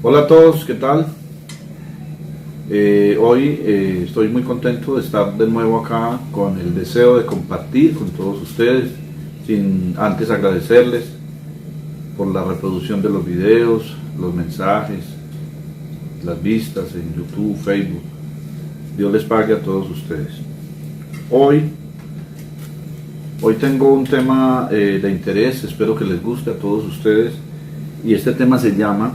Hola a todos, ¿qué tal? Hoy estoy muy contento de estar de nuevo acá con el deseo de compartir con todos ustedes, sin antes agradecerles por la reproducción de los videos, los mensajes, las vistas en YouTube, Facebook. Dios les pague a todos ustedes. Hoy tengo un tema de interés, espero que les guste a todos ustedes, y este tema se llama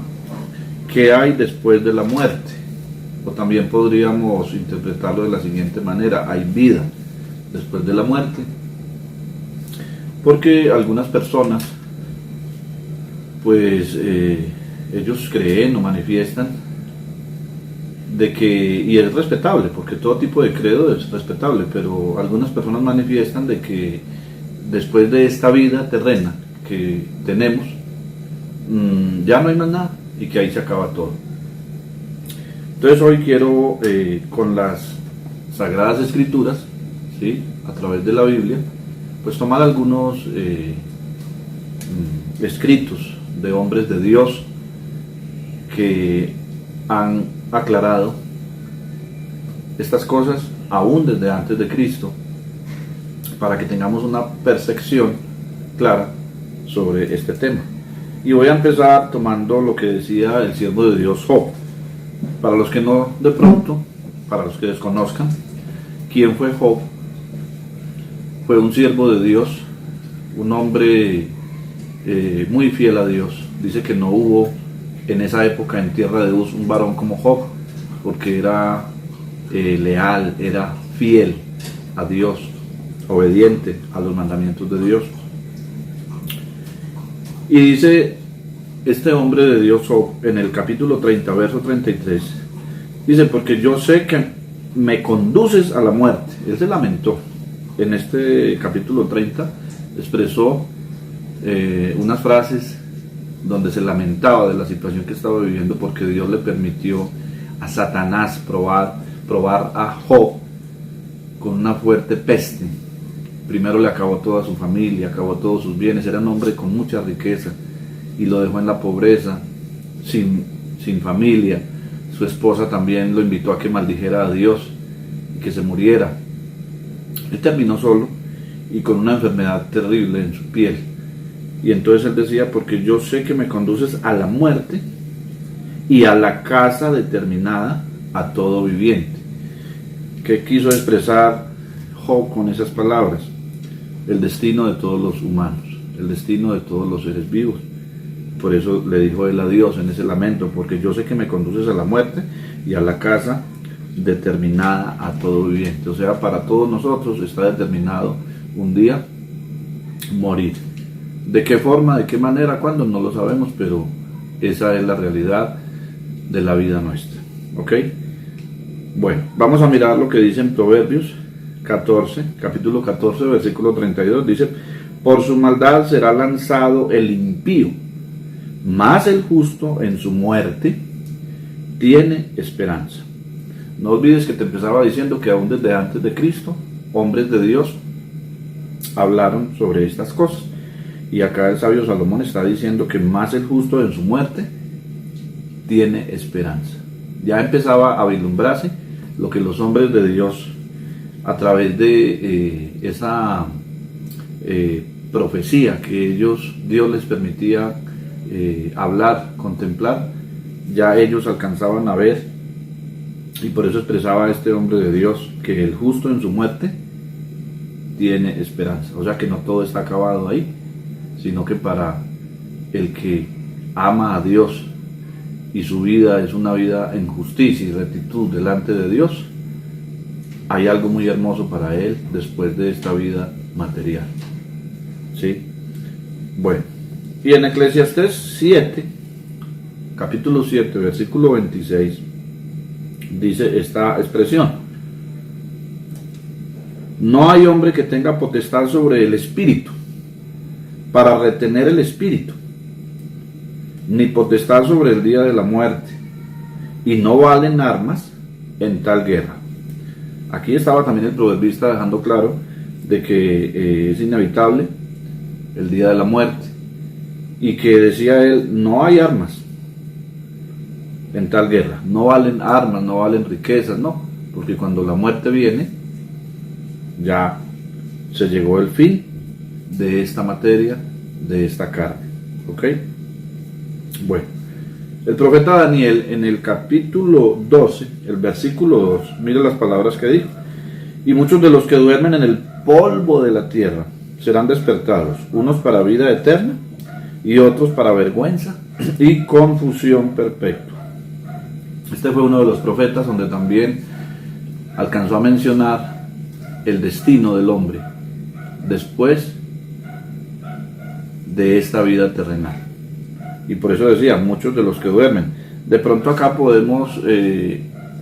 ¿qué hay después de la muerte? O también podríamos interpretarlo de la siguiente manera: ¿hay vida después de la muerte? Porque algunas personas, pues ellos creen o manifiestan de que, y es respetable, porque todo tipo de credo es respetable, pero algunas personas manifiestan de que después de esta vida terrena que tenemos, ya no hay más nada y que ahí se acaba todo. Entonces hoy quiero, con las Sagradas Escrituras, ¿sí?, a través de la Biblia, pues tomar algunos escritos de hombres de Dios que han aclarado estas cosas aún desde antes de Cristo, para que tengamos una percepción clara sobre este tema. Y voy a empezar tomando lo que decía el siervo de Dios Job. Para los que no, de pronto, para los que desconozcan quién fue Job, fue un siervo de Dios, un hombre muy fiel a Dios. Dice que no hubo en esa época en tierra de Uz un varón como Job, porque era leal, era fiel a Dios, obediente a los mandamientos de Dios. Y dice este hombre de Dios Job en el capítulo 30, verso 33, dice: porque yo sé que me conduces a la muerte. Él se lamentó. En este capítulo 30 expresó unas frases donde se lamentaba de la situación que estaba viviendo, porque Dios le permitió a Satanás probar a Job con una fuerte peste. Primero le acabó toda su familia, acabó todos sus bienes. Era un hombre con mucha riqueza y lo dejó en la pobreza, sin familia. Su esposa también lo invitó a que maldijera a Dios y que se muriera. Él terminó solo y con una enfermedad terrible en su piel. Y entonces él decía: porque yo sé que me conduces a la muerte y a la casa determinada a todo viviente. ¿Qué quiso expresar Job con esas palabras? El destino de todos los humanos, el destino de todos los seres vivos. Por eso le dijo él a Dios en ese lamento: porque yo sé que me conduces a la muerte y a la casa determinada a todo viviente. O sea, para todos nosotros está determinado un día morir. ¿De qué forma, de qué manera, cuándo? No lo sabemos, pero esa es la realidad de la vida nuestra. ¿Ok? Bueno, vamos a mirar lo que dice en Proverbios 14, capítulo 14, versículo 32. Dice: por su maldad será lanzado el impío, mas el justo en su muerte tiene esperanza. No olvides que te empezaba diciendo que aún desde antes de Cristo, hombres de Dios hablaron sobre estas cosas. Y acá el sabio Salomón está diciendo que más el justo en su muerte tiene esperanza. Ya empezaba a vislumbrarse lo que los hombres de Dios, a través de esa profecía que Dios les permitía hablar, contemplar, ya ellos alcanzaban a ver. Y por eso expresaba este hombre de Dios que el justo en su muerte tiene esperanza. O sea que no todo está acabado ahí, sino que para el que ama a Dios y su vida es una vida en justicia y rectitud delante de Dios, hay algo muy hermoso para él después de esta vida material. ¿Sí? Bueno, y en Eclesiastés 7, capítulo 7, versículo 26, dice esta expresión: no hay hombre que tenga potestad sobre el espíritu para retener el espíritu, ni potestad sobre el día de la muerte, y no valen armas en tal guerra. Aquí estaba también el proverbista dejando claro de que es inevitable el día de la muerte, y que decía él: no hay armas en tal guerra. No valen armas, no valen riquezas, no, porque cuando la muerte viene, ya se llegó el fin de esta materia, de esta carne. ¿Ok? Bueno, el profeta Daniel en el capítulo 12, el versículo 2, mire las palabras que dijo: y muchos de los que duermen en el polvo de la tierra serán despertados, unos para vida eterna y otros para vergüenza y confusión perpetua. Este fue uno de los profetas donde también alcanzó a mencionar el destino del hombre después de esta vida terrenal. Y por eso decía, muchos de los que duermen. De pronto acá podemos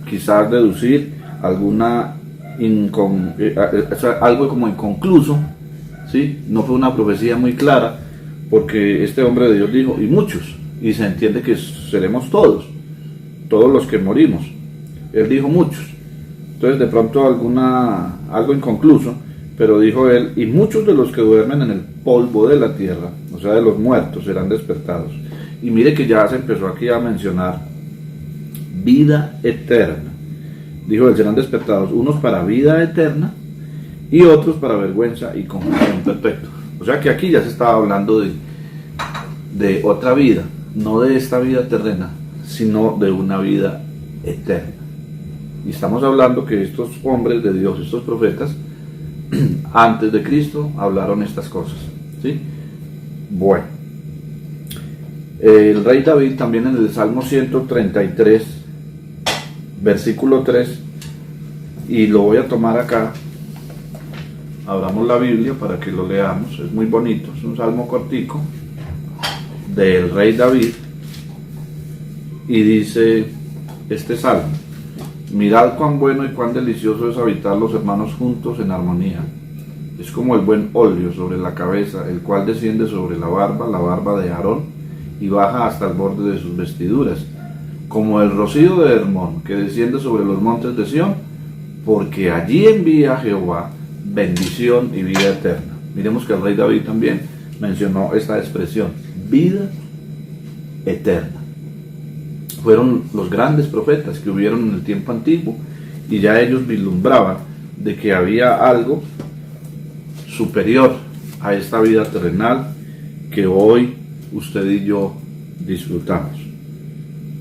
quizás deducir alguna algo como inconcluso, ¿sí? No fue una profecía muy clara, porque este hombre de Dios dijo, y muchos, y se entiende que seremos todos los que morimos. Él dijo muchos. Entonces de pronto algo inconcluso, pero dijo él, y muchos de los que duermen en el polvo de la tierra, o sea, de los muertos, serán despertados. Y mire que ya se empezó aquí a mencionar vida eterna. Dijo él, serán despertados unos para vida eterna y otros para vergüenza y confusión perpetua. O sea que aquí ya se estaba hablando de otra vida, no de esta vida terrena, sino de una vida eterna. Y estamos hablando que estos hombres de Dios, estos profetas, antes de Cristo hablaron estas cosas, ¿sí? Bueno, el rey David también en el Salmo 133, versículo 3, y lo voy a tomar acá, abramos la Biblia para que lo leamos, es muy bonito, es un salmo cortico del rey David, y dice este salmo: mirad cuán bueno y cuán delicioso es habitar los hermanos juntos en armonía. Es como el buen óleo sobre la cabeza, el cual desciende sobre la barba de Aarón, y baja hasta el borde de sus vestiduras, como el rocío de Hermón, que desciende sobre los montes de Sión, porque allí envía Jehová bendición y vida eterna. Miremos que el rey David también mencionó esta expresión, vida eterna. Fueron los grandes profetas que hubieron en el tiempo antiguo, y ya ellos vislumbraban de que había algo superior a esta vida terrenal que hoy usted y yo disfrutamos.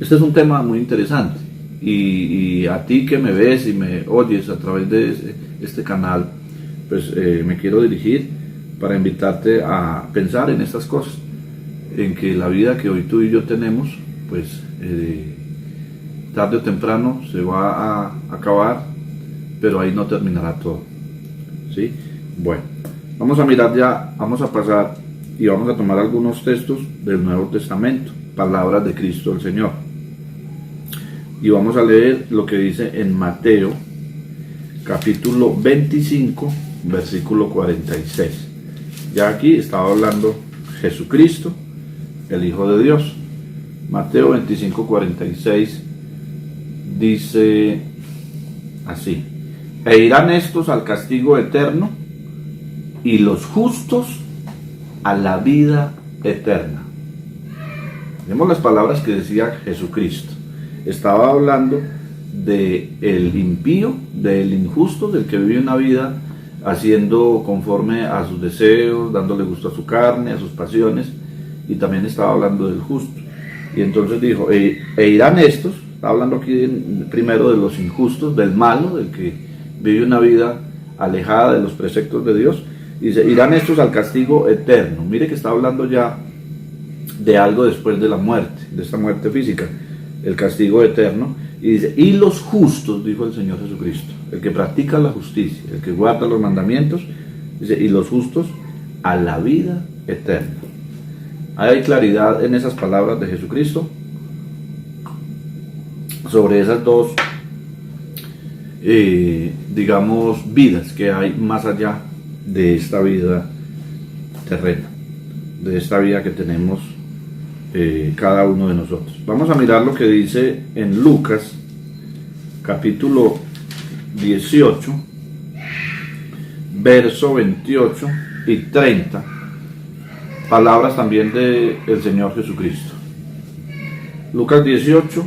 Este es un tema muy interesante, y a ti que me ves y me oyes a través de este canal, pues me quiero dirigir para invitarte a pensar en estas cosas, en que la vida que hoy tú y yo tenemos, pues tarde o temprano se va a acabar, pero ahí no terminará todo, ¿sí? Bueno, vamos a mirar ya, vamos a pasar y vamos a tomar algunos textos del Nuevo Testamento, palabras de Cristo el Señor, y vamos a leer lo que dice en Mateo capítulo 25 versículo 46. Ya aquí estaba hablando Jesucristo, el Hijo de Dios. Mateo 25, 46 dice así: e irán estos al castigo eterno y los justos a la vida eterna. Vemos las palabras que decía Jesucristo. Estaba hablando del impío, del injusto, del que vive una vida haciendo conforme a sus deseos, dándole gusto a su carne, a sus pasiones, y también estaba hablando del justo. Y entonces dijo, e irán estos, está hablando aquí primero de los injustos, del malo, del que vive una vida alejada de los preceptos de Dios, y dice, irán estos al castigo eterno. Mire que está hablando ya de algo después de la muerte, de esta muerte física, el castigo eterno, y dice, y los justos, dijo el Señor Jesucristo, el que practica la justicia, el que guarda los mandamientos, dice, y los justos a la vida eterna. Hay claridad en esas palabras de Jesucristo sobre esas dos, digamos, vidas que hay más allá de esta vida terrena, de esta vida que tenemos cada uno de nosotros. Vamos a mirar lo que dice en Lucas capítulo 18 verso 28 y 30, palabras también del Señor Jesucristo. Lucas 18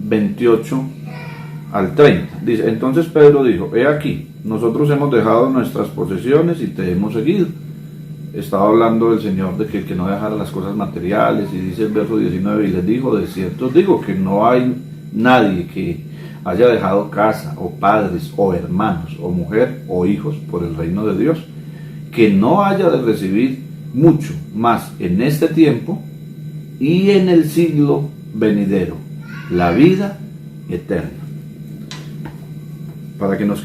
28 al 30. Dice, entonces Pedro dijo, he aquí, nosotros hemos dejado nuestras posesiones y te hemos seguido. Estaba hablando el Señor de que el que no dejara las cosas materiales, y dice el verso 19, y les dijo, de cierto os digo que no hay nadie que haya dejado casa, o padres, o hermanos, o mujer, o hijos, por el reino de Dios, que no haya de recibir mucho más en este tiempo y en el siglo venidero, la vida eterna. Para que nos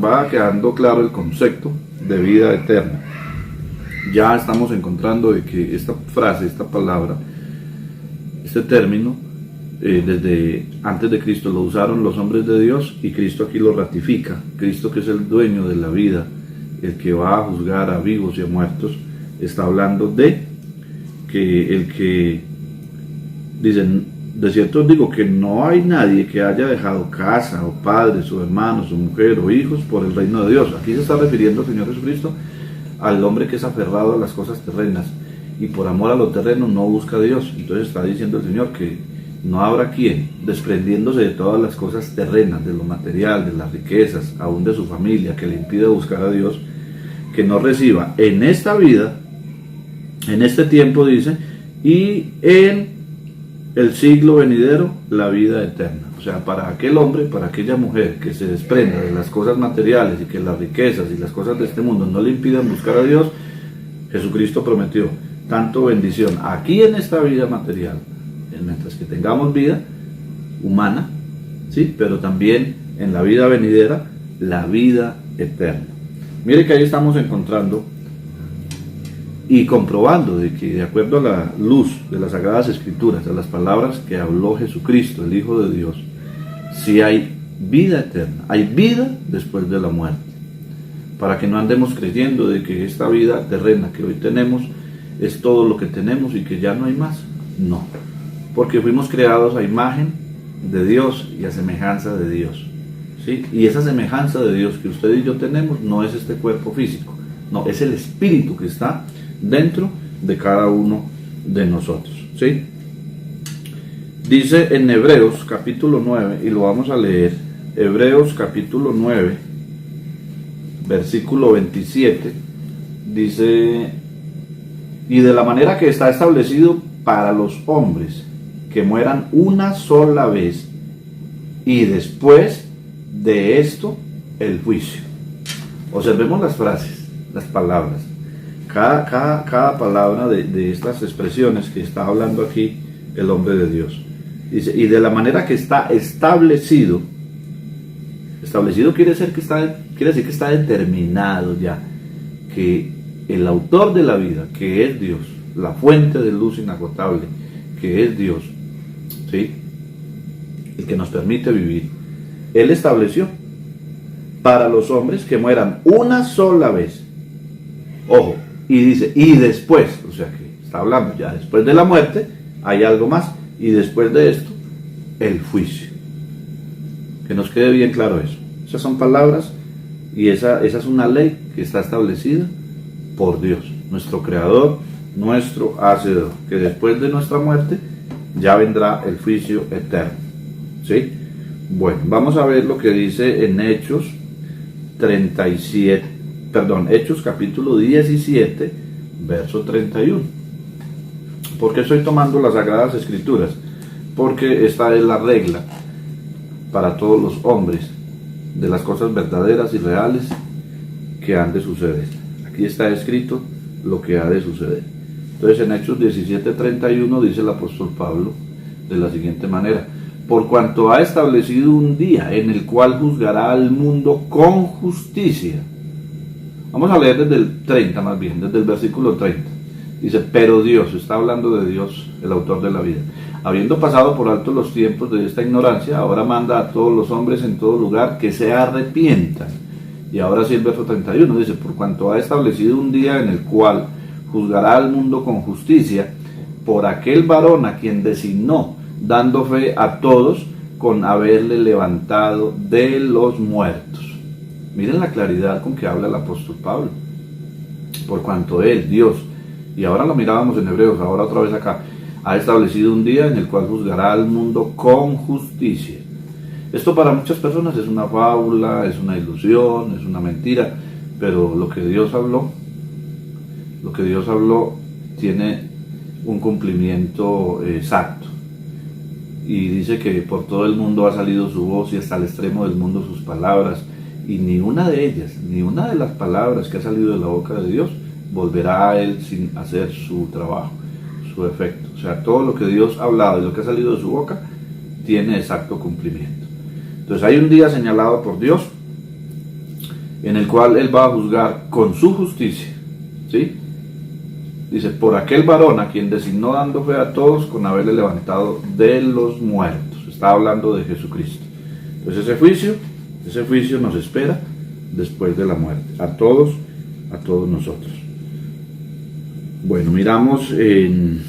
vaya quedando claro el concepto de vida eterna. Ya estamos encontrando de que esta frase, esta palabra, este término, desde antes de Cristo lo usaron los hombres de Dios, y Cristo aquí lo ratifica. Cristo, que es el dueño de la vida, el que va a juzgar a vivos y a muertos, está hablando de que el que, dicen, de cierto os digo que no hay nadie que haya dejado casa, o padres, o hermanos, o mujer, o hijos, por el reino de Dios. Aquí se está refiriendo el Señor Jesucristo al hombre que es aferrado a las cosas terrenas, y por amor a lo terreno no busca a Dios. Entonces está diciendo el Señor que no habrá quien, desprendiéndose de todas las cosas terrenas, de lo material, de las riquezas, aún de su familia, que le impida buscar a Dios, que no reciba en esta vida, en este tiempo, dice, y en el siglo venidero, la vida eterna. O sea, para aquel hombre, para aquella mujer que se desprenda de las cosas materiales, y que las riquezas y las cosas de este mundo no le impidan buscar a Dios, Jesucristo prometió tanto bendición aquí en esta vida material, mientras que tengamos vida humana, ¿sí? Pero también en la vida venidera, la vida eterna. Mire que ahí estamos encontrando y comprobando de que, de acuerdo a la luz de las Sagradas Escrituras, a las palabras que habló Jesucristo, el Hijo de Dios, sí hay vida eterna, hay vida después de la muerte. Para que no andemos creyendo de que esta vida terrena que hoy tenemos es todo lo que tenemos y que ya no hay más. No, porque fuimos creados a imagen de Dios y a semejanza de Dios, ¿sí? Y esa semejanza de Dios que usted y yo tenemos no es este cuerpo físico, no, es el espíritu que está dentro de cada uno de nosotros, ¿sí? Dice en Hebreos capítulo 9, y lo vamos a leer, Hebreos capítulo 9, versículo 27, dice, y de la manera que está establecido para los hombres, que mueran una sola vez, y después de esto, el juicio. Observemos las frases, las palabras. Cada palabra de estas expresiones que está hablando aquí el hombre de Dios. Dice, y de la manera que está establecido. Establecido quiere decir que está determinado ya. Que el autor de la vida, que es Dios, la fuente de luz inagotable, que es Dios, ¿sí? El que nos permite vivir, Él estableció para los hombres que mueran una sola vez. Ojo, y dice, y después, o sea que está hablando ya después de la muerte, hay algo más, y después de esto, el juicio. Que nos quede bien claro eso. Esas son palabras, y esa es una ley que está establecida por Dios, nuestro Creador, nuestro Hacedor, que después de nuestra muerte ya vendrá el juicio eterno, ¿sí? Bueno, vamos a ver lo que dice en Hechos Hechos capítulo 17, verso 31. ¿Por qué estoy tomando las Sagradas Escrituras? Porque esta es la regla para todos los hombres de las cosas verdaderas y reales que han de suceder. Aquí está escrito lo que ha de suceder. Entonces en Hechos 17:31 dice el apóstol Pablo de la siguiente manera: por cuanto ha establecido un día en el cual juzgará al mundo con justicia. Vamos a leer desde el 30 más bien, desde el versículo 30. Dice, pero Dios, está hablando de Dios, el autor de la vida, habiendo pasado por alto los tiempos de esta ignorancia, ahora manda a todos los hombres en todo lugar que se arrepientan. Y ahora sí el verso 31 dice, por cuanto ha establecido un día en el cual juzgará al mundo con justicia, por aquel varón a quien designó, dando fe a todos con haberle levantado de los muertos. Miren la claridad con que habla el apóstol Pablo. Por cuanto Él, Dios, y ahora lo mirábamos en Hebreos, ahora otra vez acá, Ha establecido un día en el cual juzgará al mundo con justicia. Esto para muchas personas es una fábula, es una ilusión, es una mentira, pero lo que Dios habló tiene un cumplimiento exacto. Y dice que por todo el mundo ha salido su voz y hasta el extremo del mundo sus palabras, y ni una de ellas, ni una de las palabras que ha salido de la boca de Dios volverá a él sin hacer su trabajo, su efecto. O sea, todo lo que Dios ha hablado y lo que ha salido de su boca tiene exacto cumplimiento. Entonces hay un día señalado por Dios en el cual Él va a juzgar con su justicia, ¿sí? Dice, por aquel varón a quien designó dando fe a todos con haberle levantado de los muertos. Está hablando de Jesucristo. Entonces ese juicio nos espera después de la muerte, a todos nosotros. Bueno, miramos en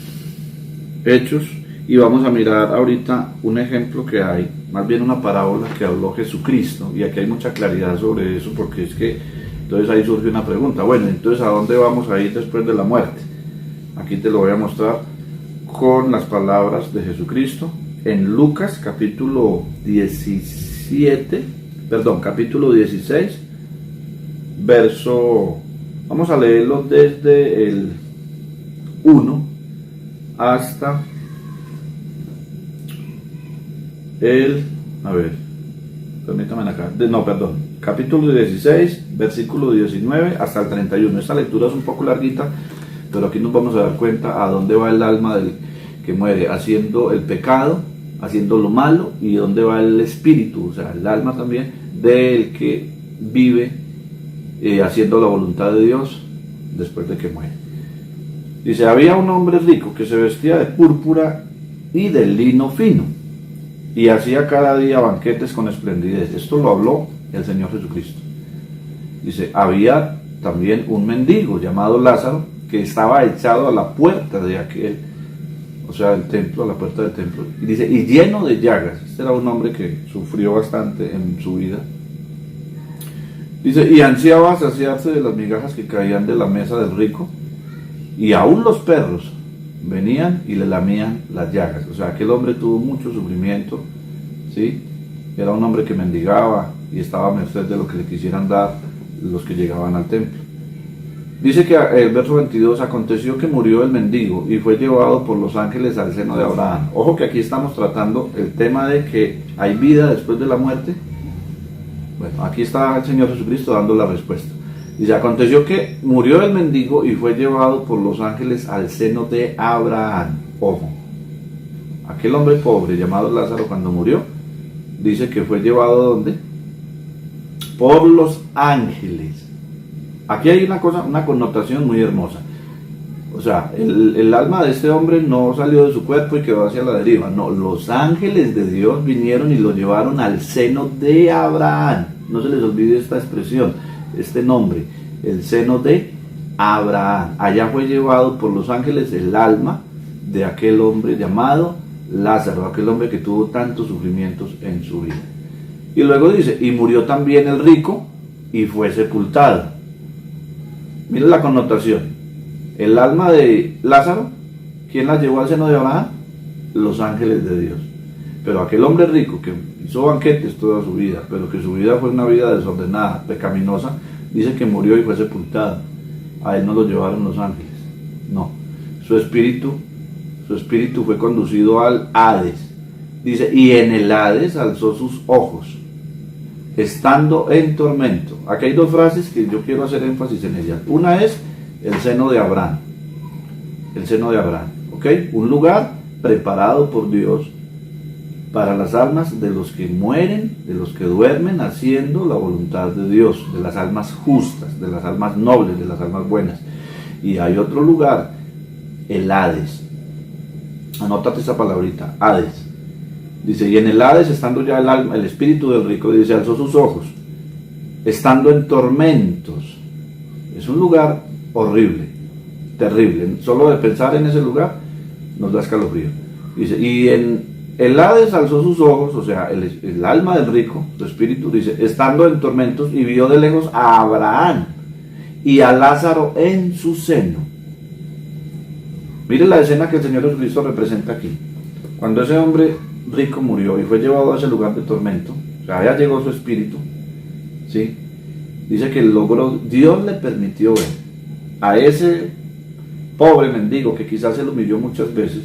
Hechos y vamos a mirar ahorita un ejemplo que hay, más bien una parábola que habló Jesucristo, y aquí hay mucha claridad sobre eso, porque es que entonces ahí surge una pregunta. Bueno, entonces ¿a dónde vamos a ir después de la muerte? Aquí te lo voy a mostrar con las palabras de Jesucristo en Lucas capítulo 16, verso, vamos a leerlo desde el 1 hasta capítulo 16, versículo 19 hasta el 31. Esta lectura es un poco larguita, pero aquí nos vamos a dar cuenta a dónde va el alma del que muere haciendo el pecado, haciendo lo malo, y dónde va el espíritu, o sea, el alma también del que vive haciendo la voluntad de Dios después de que muere. Dice, había un hombre rico que se vestía de púrpura y de lino fino, y hacía cada día banquetes con esplendidez. Esto lo habló el Señor Jesucristo. Dice, había también un mendigo llamado Lázaro, que estaba echado a la puerta de aquel, o sea, el templo, a la puerta del templo. Y dice, y lleno de llagas. Este era un hombre que sufrió bastante en su vida. Dice, y ansiaba saciarse de las migajas que caían de la mesa del rico, y aún los perros venían y le lamían las llagas. O sea, aquel hombre tuvo mucho sufrimiento, ¿sí? Era un hombre que mendigaba y estaba a merced de lo que le quisieran dar los que llegaban al templo. Dice que el verso 22, aconteció que murió el mendigo y fue llevado por los ángeles al seno de Abraham. Ojo que aquí estamos tratando el tema de que hay vida después de la muerte. Bueno, aquí está el Señor Jesucristo dando la respuesta. Dice, aconteció que murió el mendigo y fue llevado por los ángeles al seno de Abraham. Ojo, aquel hombre pobre llamado Lázaro, cuando murió, dice que fue llevado ¿dónde? Por los ángeles. Aquí hay una connotación muy hermosa. O sea, el alma de este hombre no salió de su cuerpo y quedó hacia la deriva. No, los ángeles de Dios vinieron y lo llevaron al seno de Abraham. No se les olvide esta expresión, este nombre, el seno de Abraham. Allá fue llevado por los ángeles el alma de aquel hombre llamado Lázaro, aquel hombre que tuvo tantos sufrimientos en su vida. Y luego dice, y murió también el rico y fue sepultado. Miren la connotación. El alma de Lázaro, ¿quién la llevó al seno de Abraham? Los ángeles de Dios. Pero aquel hombre rico que hizo banquetes toda su vida, pero que su vida fue una vida desordenada, pecaminosa, dice que murió y fue sepultado. A él no lo llevaron los ángeles. No. Su espíritu fue conducido al Hades. Dice, y en el Hades alzó sus ojos, estando en tormento. Aquí hay dos frases que yo quiero hacer énfasis en ellas. Una es el seno de Abraham. El seno de Abraham, ¿ok? Un lugar preparado por Dios para las almas de los que mueren, de los que duermen haciendo la voluntad de Dios, de las almas justas, de las almas nobles, de las almas buenas. Y hay otro lugar, el Hades. Anótate esa palabrita, Hades. Dice, y en el Hades, estando ya el alma, el espíritu del rico, dice, alzó sus ojos, estando en tormentos. Es un lugar horrible, terrible. Solo de pensar en ese lugar nos da escalofrío. Dice, y en el Hades alzó sus ojos, o sea, el alma del rico, su espíritu, dice, estando en tormentos, y vio de lejos a Abraham y a Lázaro en su seno. Mire la escena que el Señor Jesucristo representa aquí. Cuando ese hombre rico murió y fue llevado a ese lugar de tormento, o sea, allá llegó su espíritu, ¿sí? Dice que logró, Dios le permitió ver a ese pobre mendigo que quizás se lo humilló muchas veces,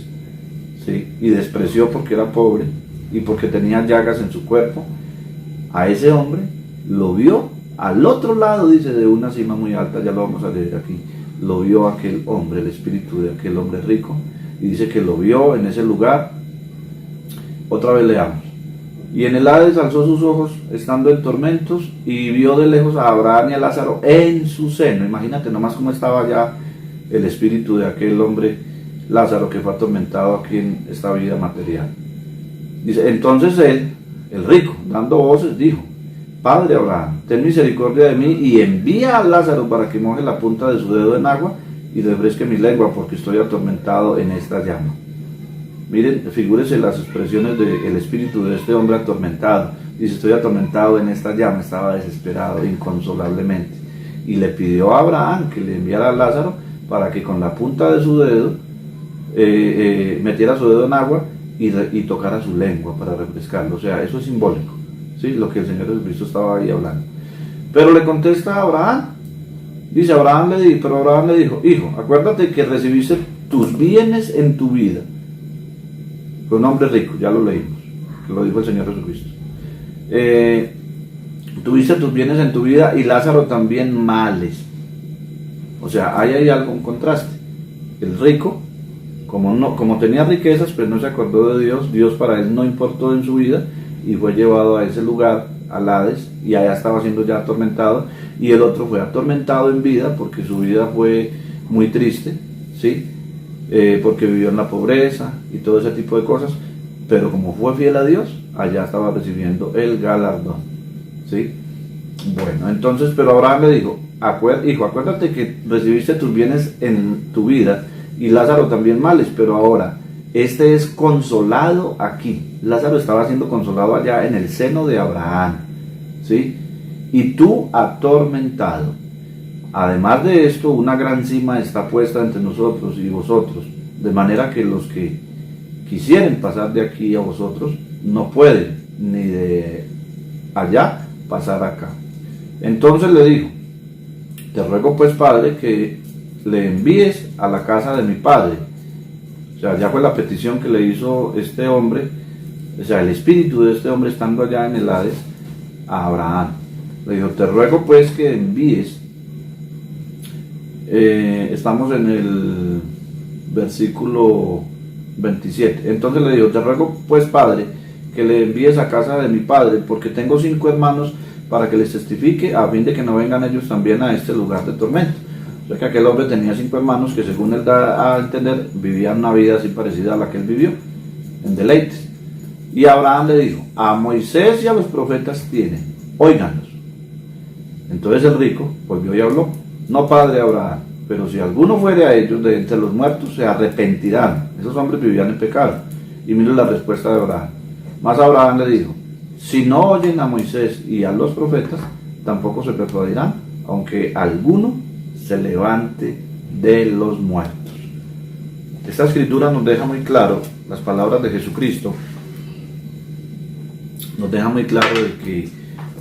¿sí? Y despreció porque era pobre y porque tenía llagas en su cuerpo. A ese hombre lo vio al otro lado, dice, de una cima muy alta, ya lo vamos a leer aquí. Lo vio aquel hombre, el espíritu de aquel hombre rico, y dice que lo vio en ese lugar. Otra vez leamos. Y en el Hades alzó sus ojos estando en tormentos y vio de lejos a Abraham y a Lázaro en su seno. Imagínate nomás cómo estaba ya el espíritu de aquel hombre Lázaro que fue atormentado aquí en esta vida material. Dice, entonces él, el rico, dando voces, dijo, Padre Abraham, ten misericordia de mí y envía a Lázaro para que moje la punta de su dedo en agua y refresque mi lengua, porque estoy atormentado en esta llama. Miren, figúrese las expresiones del espíritu de este hombre atormentado. Dice, estoy atormentado en esta llama, estaba desesperado inconsolablemente. Y le pidió a Abraham que le enviara a Lázaro para que con la punta de su dedo metiera su dedo en agua y tocara su lengua para refrescarlo. O sea, eso es simbólico, ¿sí? Lo que el Señor Jesucristo estaba ahí hablando. Pero le contesta a Abraham. Dice, Abraham le dijo, hijo, acuérdate que recibiste tus bienes en tu vida. Fue un hombre rico, ya lo leímos, que lo dijo el Señor Jesucristo. Tuviste tus bienes en tu vida y Lázaro también males. O sea, ahí hay algo, un contraste. El rico, como tenía riquezas, pues no se acordó de Dios. Dios para él no importó en su vida y fue llevado a ese lugar, al Hades, y allá estaba siendo ya atormentado. Y el otro fue atormentado en vida porque su vida fue muy triste, ¿sí? Porque vivió en la pobreza y todo ese tipo de cosas, pero como fue fiel a Dios, allá estaba recibiendo el galardón, ¿sí? Bueno, entonces, pero Abraham le dijo, hijo, acuérdate que recibiste tus bienes en tu vida y Lázaro también males, pero ahora este es consolado aquí. Lázaro estaba siendo consolado allá en el seno de Abraham, ¿sí? Y tú atormentado. Además de esto, una gran cima está puesta entre nosotros y vosotros, de manera que los que quisieren pasar de aquí a vosotros no pueden, ni de allá pasar acá. Entonces le dijo, te ruego pues, Padre, que le envíes a la casa de mi padre. O sea, ya fue la petición que le hizo este hombre, o sea, el espíritu de este hombre estando allá en el Hades, a Abraham. Le dijo, te ruego pues que envíes. Estamos en el versículo 27. Entonces le dijo, te ruego pues, Padre, que le envíes a casa de mi padre, porque tengo 5 hermanos, para que les testifique, a fin de que no vengan ellos también a este lugar de tormento. O sea que aquel hombre tenía 5 hermanos que, según él da a entender, vivían una vida así parecida a la que él vivió, en deleites. Y Abraham le dijo, a Moisés y a los profetas tienen, óiganlos. Entonces el rico volvió y habló, no, Padre Abraham, pero si alguno fuere a ellos de entre los muertos, se arrepentirán. Esos hombres vivían en pecado. Y miren la respuesta de Abraham. Más Abraham le dijo, si no oyen a Moisés y a los profetas, tampoco se persuadirán, aunque alguno se levante de los muertos. Esta escritura nos deja muy claro, las palabras de Jesucristo, nos deja muy claro de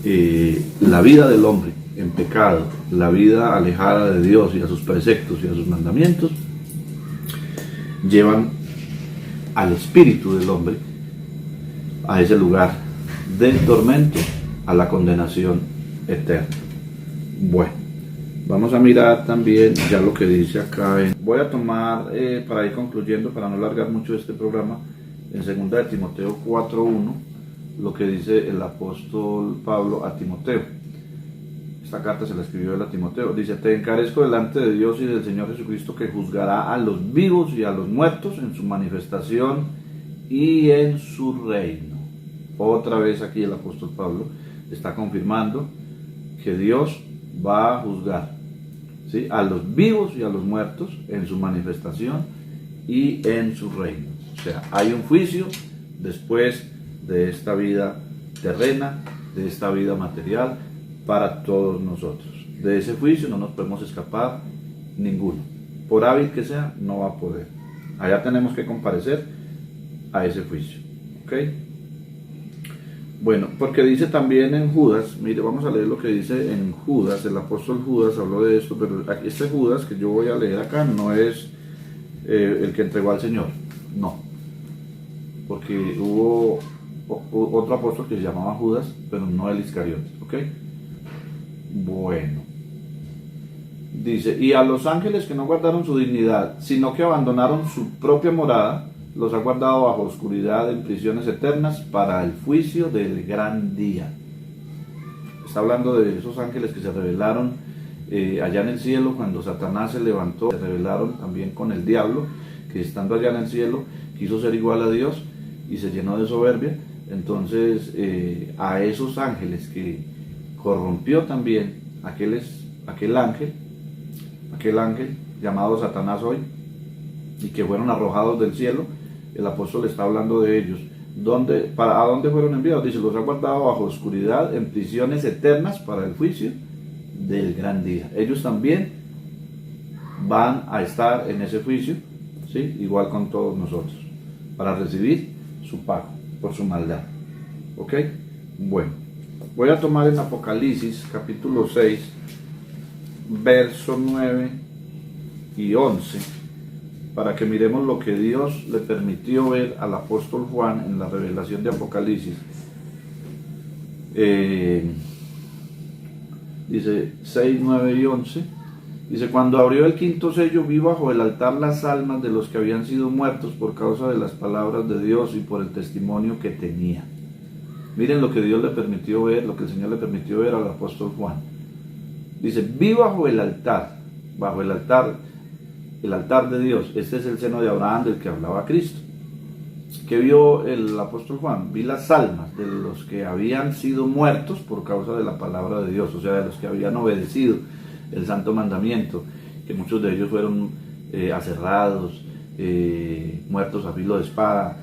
que la vida del hombre en pecado, la vida alejada de Dios y a sus preceptos y a sus mandamientos, llevan al espíritu del hombre a ese lugar del tormento, a la condenación eterna. Bueno, vamos a mirar también ya lo que dice acá. Voy a tomar, para ir concluyendo, para no alargar mucho este programa, en 2 de Timoteo 4:1, lo que dice el apóstol Pablo a Timoteo. Esta carta se la escribió él a Timoteo. Dice, te encarezco delante de Dios y del Señor Jesucristo, que juzgará a los vivos y a los muertos en su manifestación y en su reino. Otra vez aquí el apóstol Pablo está confirmando que Dios va a juzgar, ¿sí?, a los vivos y a los muertos en su manifestación y en su reino. O sea, hay un juicio después de esta vida terrena, de esta vida material, para todos nosotros. De ese juicio no nos podemos escapar ninguno. Por hábil que sea, no va a poder. Allá tenemos que comparecer a ese juicio. ¿Ok? Bueno, porque dice también en Judas, mire, vamos a leer lo que dice en Judas, el apóstol Judas habló de esto, pero este Judas que yo voy a leer acá no es el que entregó al Señor, no, porque hubo otro apóstol que se llamaba Judas, pero no el Iscariote, ¿ok? Bueno, dice, y a los ángeles que no guardaron su dignidad, sino que abandonaron su propia morada, los ha guardado bajo oscuridad en prisiones eternas para el juicio del gran día. Está hablando de esos ángeles que se rebelaron allá en el cielo cuando Satanás se levantó. Se rebelaron también con el diablo, que estando allá en el cielo quiso ser igual a Dios y se llenó de soberbia. Entonces a esos ángeles que corrompió también aquel ángel llamado Satanás hoy, y que fueron arrojados del cielo, el apóstol está hablando de ellos. ¿A dónde fueron enviados? Dice, los ha guardado bajo oscuridad en prisiones eternas para el juicio del gran día. Ellos también van a estar en ese juicio, ¿sí? Igual con todos nosotros, para recibir su pago por su maldad. ¿Ok? Bueno, voy a tomar en Apocalipsis capítulo 6, verso 9 y 11, para que miremos lo que Dios le permitió ver al apóstol Juan en la revelación de Apocalipsis. Dice 6, 9 y 11. Dice, cuando abrió el quinto sello, vi bajo el altar las almas de los que habían sido muertos por causa de las palabras de Dios y por el testimonio que tenía. Miren lo que Dios le permitió ver, lo que el Señor le permitió ver al apóstol Juan. Dice, vi bajo el altar de Dios. Este es el seno de Abraham del que hablaba Cristo. ¿Qué vio el apóstol Juan? Vi las almas de los que habían sido muertos por causa de la palabra de Dios, o sea, de los que habían obedecido el santo mandamiento, que muchos de ellos fueron aserrados, muertos a filo de espada,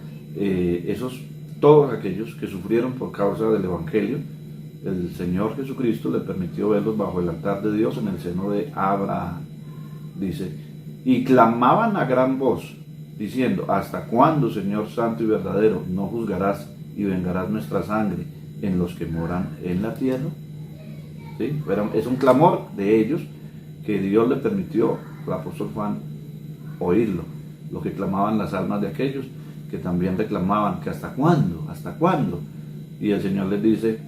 todos aquellos que sufrieron por causa del evangelio. El Señor Jesucristo le permitió verlos bajo el altar de Dios en el seno de Abraham. Dice, y clamaban a gran voz, diciendo, ¿hasta cuándo, Señor santo y verdadero, no juzgarás y vengarás nuestra sangre en los que moran en la tierra? ¿Sí? Pero es un clamor de ellos que Dios le permitió al apóstol Juan oírlo, lo que clamaban las almas de aquellos que también reclamaban que ¿hasta cuándo? ¿Hasta cuándo? Y el Señor les dice,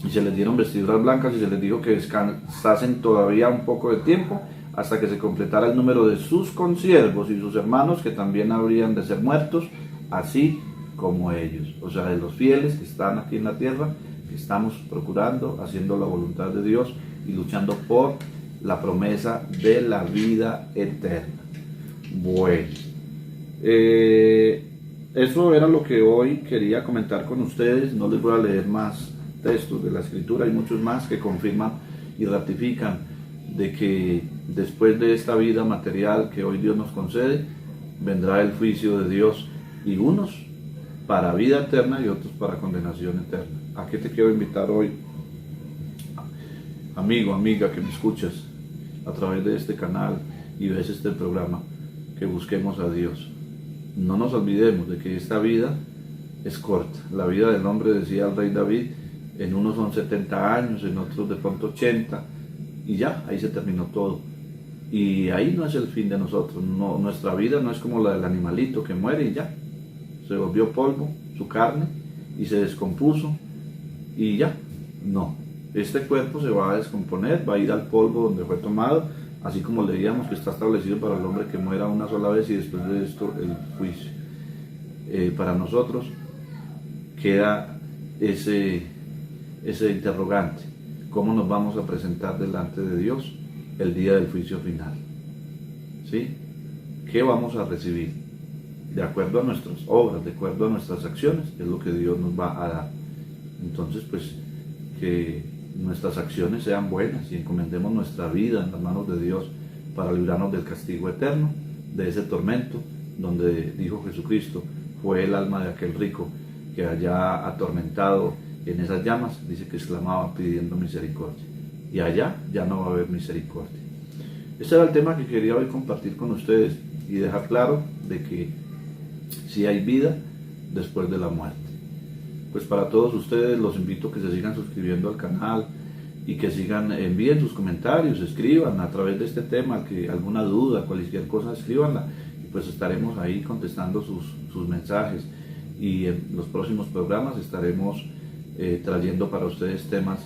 y se les dieron vestiduras blancas y se les dijo que descansasen todavía un poco de tiempo hasta que se completara el número de sus consiervos y sus hermanos, que también habrían de ser muertos, así como ellos. O sea, de los fieles que están aquí en la tierra, que estamos procurando, haciendo la voluntad de Dios y luchando por la promesa de la vida eterna. Bueno, eso era lo que hoy quería comentar con ustedes. No les voy a leer más textos de la Escritura, hay muchos más que confirman y ratifican de que después de esta vida material que hoy Dios nos concede, vendrá el juicio de Dios, y unos para vida eterna y otros para condenación eterna. ¿A qué te quiero invitar hoy, amigo, amiga que me escuchas a través de este canal y ves este programa? Que busquemos a Dios. No nos olvidemos de que esta vida es corta. La vida del hombre, decía el rey David, en unos son 70 años, en otros de pronto 80, y ya, ahí se terminó todo. Y ahí no es el fin de nosotros. No, nuestra vida no es como la del animalito que muere y ya, se volvió polvo, su carne, y se descompuso, y ya. No, este cuerpo se va a descomponer, va a ir al polvo donde fue tomado, así como leíamos que está establecido para el hombre que muera una sola vez y después de esto el juicio. Para nosotros queda ese interrogante: ¿cómo nos vamos a presentar delante de Dios el día del juicio final? ¿Sí? ¿Qué vamos a recibir? De acuerdo a nuestras obras, de acuerdo a nuestras acciones, es lo que Dios nos va a dar. Entonces, pues, que nuestras acciones sean buenas y encomendemos nuestra vida en las manos de Dios para librarnos del castigo eterno, de ese tormento donde, dijo Jesucristo, fue el alma de aquel rico que allá atormentado en esas llamas, dice que exclamaba pidiendo misericordia, y allá ya no va a haber misericordia. Este era el tema que quería hoy compartir con ustedes. y dejar claro de que sí hay vida después de la muerte. Pues para todos ustedes los invito a que se sigan suscribiendo al canal y que sigan, envíen sus comentarios, escriban a través de este tema, que alguna duda, cualquier cosa, escríbanla y pues estaremos ahí contestando sus mensajes, y en los próximos programas estaremos trayendo para ustedes temas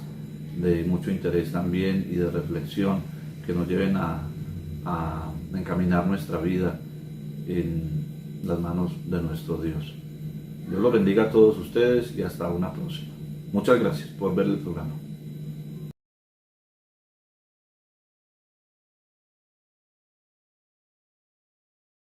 de mucho interés también y de reflexión que nos lleven a encaminar nuestra vida en las manos de nuestro Dios. Dios los bendiga a todos ustedes y hasta una próxima. Muchas gracias por ver el programa.